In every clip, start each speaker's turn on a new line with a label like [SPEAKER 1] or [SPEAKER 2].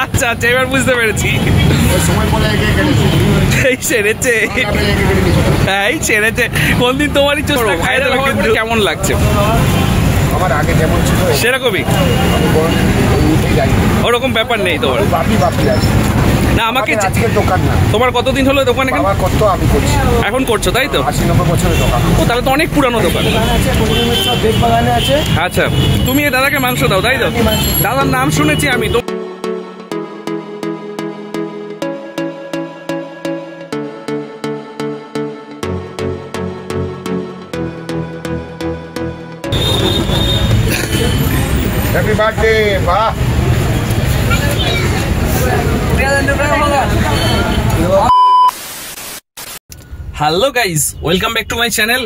[SPEAKER 1] আচ্ছা আচ্ছা, এবার বুঝতে পেরেছি। কোনদিন তোমারই চোস্তা খাই দেবে কিন্তু। কেমন লাগছে?
[SPEAKER 2] আমার আগে যেমন ছিল
[SPEAKER 1] সেরকমই, ওরকম ব্যাপার নেই তোমার? না আমাকে
[SPEAKER 2] দোকান না।
[SPEAKER 1] তোমার কতদিন হলো দোকানে?
[SPEAKER 2] কত আমি করছি,
[SPEAKER 1] এখন করছো তাই তো?
[SPEAKER 2] 80-90 বছরের দোকান।
[SPEAKER 1] ও তাহলে তো অনেক পুরানো দোকান। আচ্ছা, তুমি এই দাদাকে মাংস দাও তাই তো? দাদার নাম শুনেছি আমি তো।
[SPEAKER 2] Happy birthday. বাহ,
[SPEAKER 1] hello guys, welcome back to my channel.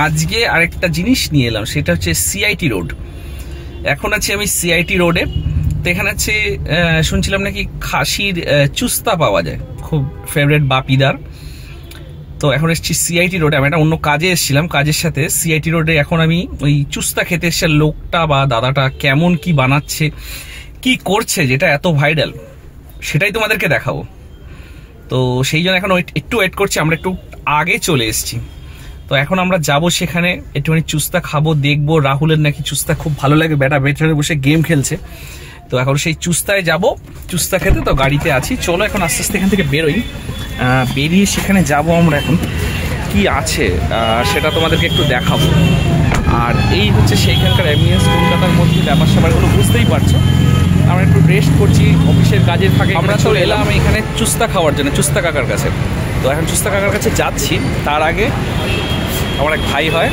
[SPEAKER 1] আজকে আরেকটা জিনিস নিয়ে এলাম, সেটা হচ্ছে সিআইটি রোড। এখন আছি আমি সিআইটি রোডে। তো এখানে আছে শুনছিলাম নাকি খাসির চুস্তা পাওয়া যায়, খুব ফেভারিট বাপিদার। তো এখন এসেছি সিআইটি রোডে। আমি একটা অন্য কাজে এসেছিলাম, কাজের সাথে সিআইটি রোডে এখন আমি ওই চুস্তা খেতে এসেছি। লোকটা বা দাদাটা কেমন কি বানাচ্ছে, কি করছে, যেটা এত ভাইরাল, সেটাই তোমাদেরকে দেখাবো। তো সেই জন্য এখন একটু ওয়েট করছি। আমরা একটু আগে চলে এসেছি। তো এখন আমরা যাব সেখানে, একটুখানি চুস্তা খাবো, দেখবো। রাহুলের নাকি চুস্তা খুব ভালো লাগে, বেটা বেটারে বসে গেম খেলছে। তো এখন সেই চুস্তায় যাব, চুস্তা খেতে। তো গাড়িতে আছি, চলো এখন আস্তে আস্তে এখান থেকে বেরোই। বেরিয়ে সেখানে যাব আমরা। এখন কি আছে সেটা তোমাদেরকে একটু দেখাবো। আর এই হচ্ছে সেইখানকার অ্যাম্বিয়েন্স, কলকাতার মধ্যে ব্যাপার স্যাপারগুলো বুঝতেই পারছো। আমরা একটু রেস্ট করছি অফিসের কাজের ফাঁকে। আমরা চলে এলাম এখানে চুস্তা খাওয়ার জন্য, চুস্তা কাকার কাছে। তো এখন চুস্তা কাকার কাছে যাচ্ছি। তার আগে আমার এক ভাই হয়,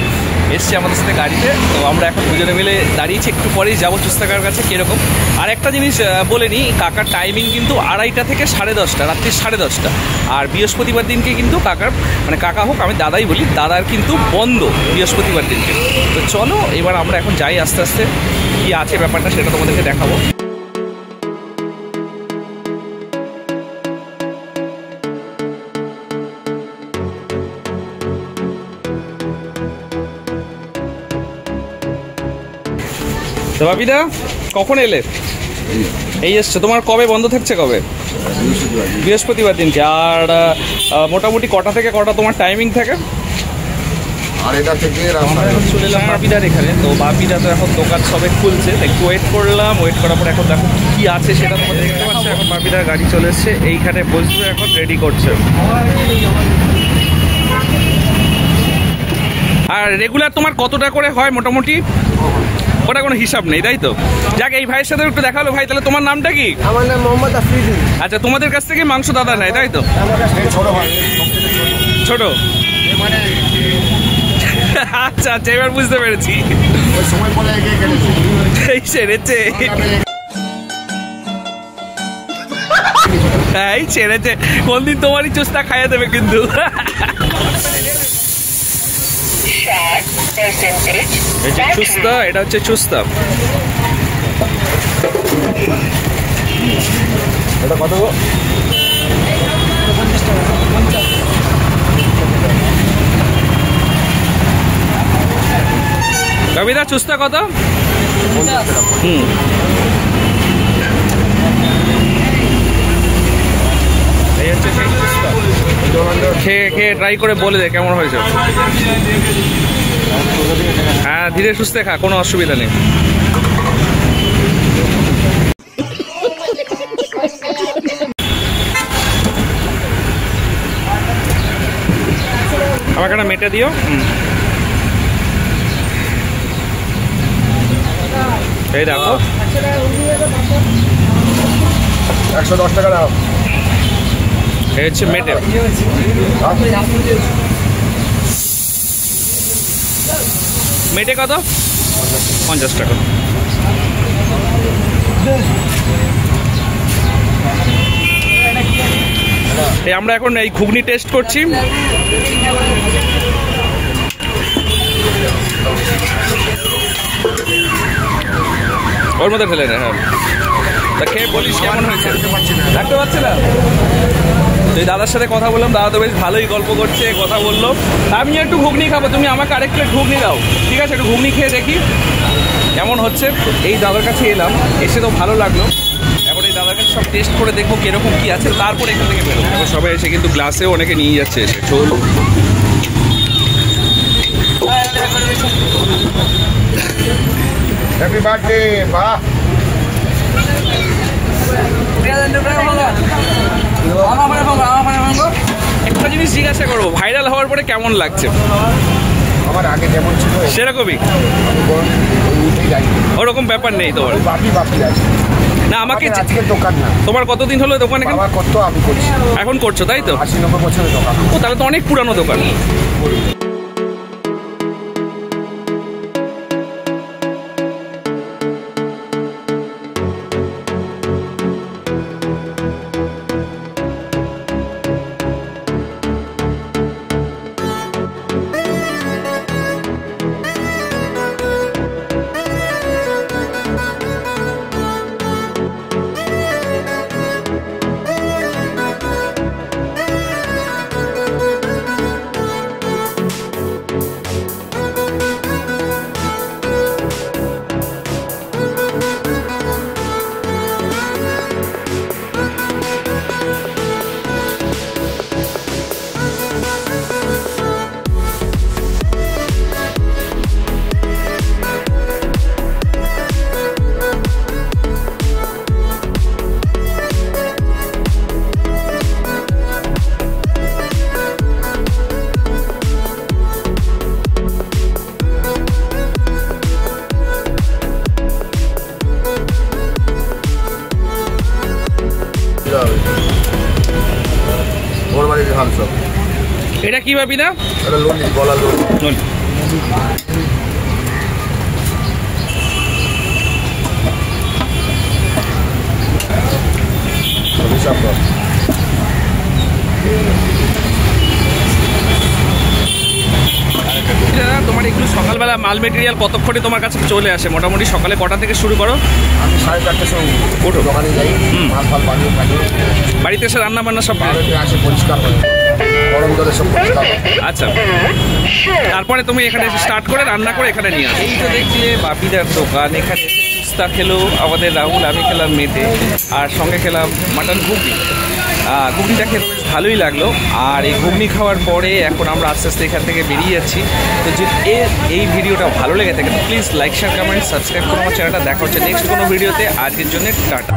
[SPEAKER 1] এসছে আমাদের সাথে গাড়িতে। তো আমরা এখন দুজনে মিলে দাঁড়িয়েছি, একটু পরেই যাবো চুস্তা কাকার কাছে। কীরকম আর একটা জিনিস বলে নিই, কাকার টাইমিং কিন্তু 2:30 থেকে 10:30, রাত্রি 10:30। আর বৃহস্পতিবার দিনকে কিন্তু কাকার, মানে কাকা হোক, আমি দাদাই বলি, দাদার কিন্তু বন্ধ বৃহস্পতিবার দিনকে। তো চলো এবার আমরা এখন যাই আস্তে আস্তে, কি আছে ব্যাপারটা সেটা তোমাদেরকে দেখাবো। তো বাপিদা কখন এলে? এই এসছো। তোমার কবে বন্ধ থাকছে? কবে? বৃহস্পতিবার দিনকে। আর মোটামুটি কটা থেকে কটা তোমার টাইমিং থাকে?
[SPEAKER 2] 2:30 থেকে।
[SPEAKER 1] আমরা এখন চলে এলাম বাপিদার এখানে। তো বাপিদা তো এখন দোকান সবে খুলছে, একটু ওয়েট করলাম। ওয়েট করার পর এখন দেখো কি আছে সেটা তোমাদের দেখতে পাচ্ছ। এখন বাপিদার গাড়ি চলে এসছে, এইখানে বসবে, এখন রেডি করছে। আর রেগুলার তোমার কতটা করে হয় মোটামুটি? ওটা কোনো হিসাব নেই তাই তো? যাক, এই ভাইয়ের সাথে একটু দেখালো। ভাই তাহলে তোমার নামটা কি?
[SPEAKER 2] আমার নাম মোহাম্মদ আফ্রিদি।
[SPEAKER 1] আচ্ছা, তোমাদের কাছ থেকে মাংস দাদা নেয় তাই তো? ছোট। আচ্ছা আচ্ছা, এবার বুঝতে পেরেছি। ছেড়েছে, কোনদিন তোমারই চুস্তা খাইয়ে দেবে কিন্তু। চুস্তা, এটা হচ্ছে চুস্তা।
[SPEAKER 2] এটা কত?
[SPEAKER 1] কবিতা চুস্তা কত? এই হচ্ছে সেই চুস্তা। খেয়ে খেয়ে ট্রাই করে বলে দে কেমন হয়েছে। হ্যাঁ, ধীরে সুস্থে খা, কোনো অসুবিধা নেই। আমাকে একটা মেটে দিও। এই দেখো,
[SPEAKER 2] 110 টাকা দাও।
[SPEAKER 1] এই হচ্ছে মেটে। মেটে কত? 50 টাকা। আমরা এখন এই ঘুগনি টেস্ট করছি। ওর মধ্যে ফেলে না। হ্যাঁ, তা খেয়ে বলিস কেমন হয়েছে? দেখতে পাচ্ছি না। তো এই দাদার সাথে কথা বললাম, দাদা তো বেশ ভালোই গল্প করছে, কথা বললো। আমি একটু ঘুগনি খাবো, তুমি আমাকে আরেক প্লেট ঘুগনি দাও। ঠিক আছে, একটু ঘুগনি খেয়ে দেখি কেমন হচ্ছে। এই দাদার কাছে এলাম, এসে তো ভালো লাগলো। এখন এই দাদার কাছে সব টেস্ট করে দেখবো কিরকম কি আছে, তারপরে এখান থেকে বেরোবো। এখন সবাই এসে কিন্তু গ্লাসেও অনেকে নিয়ে যাচ্ছে এসে চল।
[SPEAKER 2] Happy birthday. বাহ,
[SPEAKER 1] একটা জিনিস জিজ্ঞাসা করবো, ভাইরাল হওয়ার পরে কেমন লাগছে?
[SPEAKER 2] আমার আগে যেমন ছিল
[SPEAKER 1] সেরকমই,
[SPEAKER 2] আমি উঠে যাই,
[SPEAKER 1] ওরকম ব্যাপার নেই তোমার?
[SPEAKER 2] বাপি আছে
[SPEAKER 1] না, আমাকে
[SPEAKER 2] আজকের দোকান না।
[SPEAKER 1] তোমার কতদিন হলো দোকান?
[SPEAKER 2] আমার কত আমি করছি,
[SPEAKER 1] এখন করছো তাই তো?
[SPEAKER 2] 80-90 বছরের দোকান।
[SPEAKER 1] ও, তাহলে তো অনেক পুরানো দোকান। এটা কি ভাবি না?
[SPEAKER 2] গলা লোন।
[SPEAKER 1] তোমার এগুলো সকালবেলা মাল মেটেরিয়াল কতক্ষণে তোমার কাছে চলে আসে? মোটামুটি সকালে কটা থেকে শুরু করো?
[SPEAKER 2] আমি 4:30টার সময়
[SPEAKER 1] ওঠো,
[SPEAKER 2] দোকানে যাই, মাল ফাল বানিয়ে
[SPEAKER 1] বাড়িতে এসে রান্না বান্না সব
[SPEAKER 2] আসে, পরিষ্কার হয়, গরম জলে সব পরিষ্কার।
[SPEAKER 1] আচ্ছা, তারপরে তুমি এখানে এসে স্টার্ট করে রান্না করে এখানে নিয়ে আসো। এই তো দেখলে বাপিদার দোকান। এখানে এসে চুস্তা খেলো আমাদের রাহুল, আমি খেলাম মেটে, আর সঙ্গে খেলাম মাটন ঘুগনি। ঘুগনিটা খেতে বেশ ভালোই লাগলো। আর এই ঘুগনি খাওয়ার পরে এখন আমরা আস্তে আস্তে এখান থেকে বেরিয়ে যাচ্ছি। তো যদি এই ভিডিওটা ভালো লেগে থাকে তো please like, share, comment, subscribe করো আমার চ্যানেলটা। দেখা হচ্ছে নেক্সট কোনো ভিডিওতে। আজকের জন্য টাটা।